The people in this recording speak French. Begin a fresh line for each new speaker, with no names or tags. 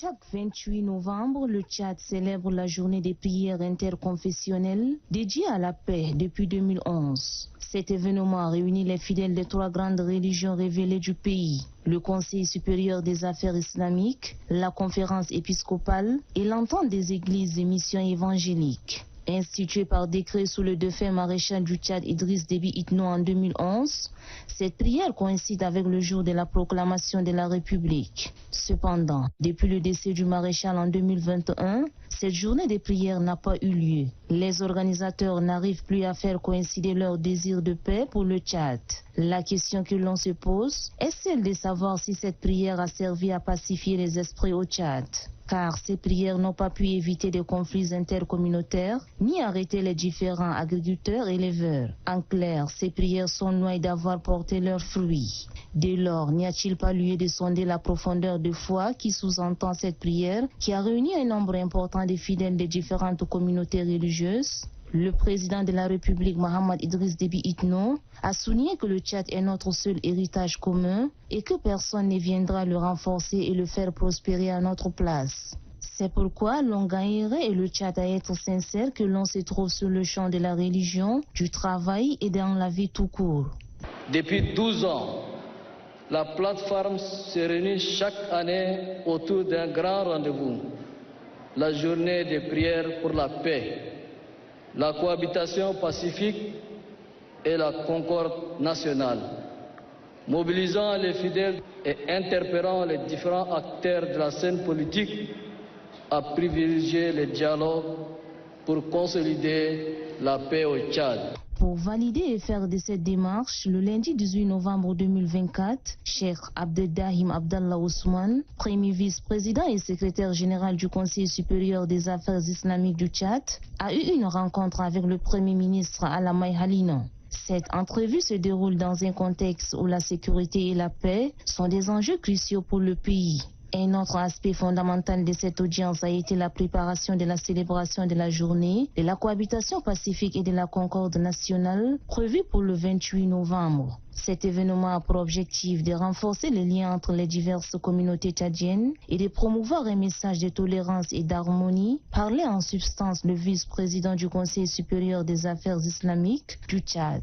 Chaque 28 novembre, le Tchad célèbre la journée des prières interconfessionnelles dédiée à la paix depuis 2011. Cet événement réunit les fidèles des 3 grandes religions révélées du pays, le Conseil supérieur des affaires islamiques, la conférence épiscopale et l'entente des églises et missions évangéliques. Instituée par décret sous le défunt maréchal du Tchad Idriss Déby Itno en 2011, cette prière coïncide avec le jour de la proclamation de la République. Cependant, depuis le décès du maréchal en 2021, cette journée de prière n'a pas eu lieu. Les organisateurs n'arrivent plus à faire coïncider leur désir de paix pour le Tchad. La question que l'on se pose est celle de savoir si cette prière a servi à pacifier les esprits au Tchad. Car ces prières n'ont pas pu éviter des conflits intercommunautaires, ni arrêter les différents agriculteurs-éleveurs. En clair, ces prières sont loin d'avoir porté leurs fruits. Dès lors, n'y a-t-il pas lieu de sonder la profondeur de foi qui sous-entend cette prière, qui a réuni un nombre important de fidèles des différentes communautés religieuses? Le président de la République, Mohamed Idriss Déby Itno, a souligné que le Tchad est notre seul héritage commun et que personne ne viendra le renforcer et le faire prospérer à notre place. C'est pourquoi l'on gagnerait et le Tchad à être sincère que l'on se trouve sur le champ de la religion, du travail et dans la vie tout court.
Depuis 12 ans, la plateforme se réunit chaque année autour d'un grand rendez-vous, la journée des prières pour la paix, la cohabitation pacifique et la concorde nationale, mobilisant les fidèles et interpellant les différents acteurs de la scène politique à privilégier le dialogue pour consolider la paix au Tchad.
Pour valider et faire de cette démarche, le lundi 18 novembre 2024, Cheikh Abdelrahim Abdallah Ousmane, premier vice-président et secrétaire général du Conseil supérieur des affaires islamiques du Tchad, a eu une rencontre avec le premier ministre Alamay Halina. Cette entrevue se déroule dans un contexte où la sécurité et la paix sont des enjeux cruciaux pour le pays. Un autre aspect fondamental de cette audience a été la préparation de la célébration de la journée, de la cohabitation pacifique et de la concorde nationale prévue pour le 28 novembre. Cet événement a pour objectif de renforcer les liens entre les diverses communautés tchadiennes et de promouvoir un message de tolérance et d'harmonie, parlait en substance le vice-président du Conseil supérieur des affaires islamiques du Tchad.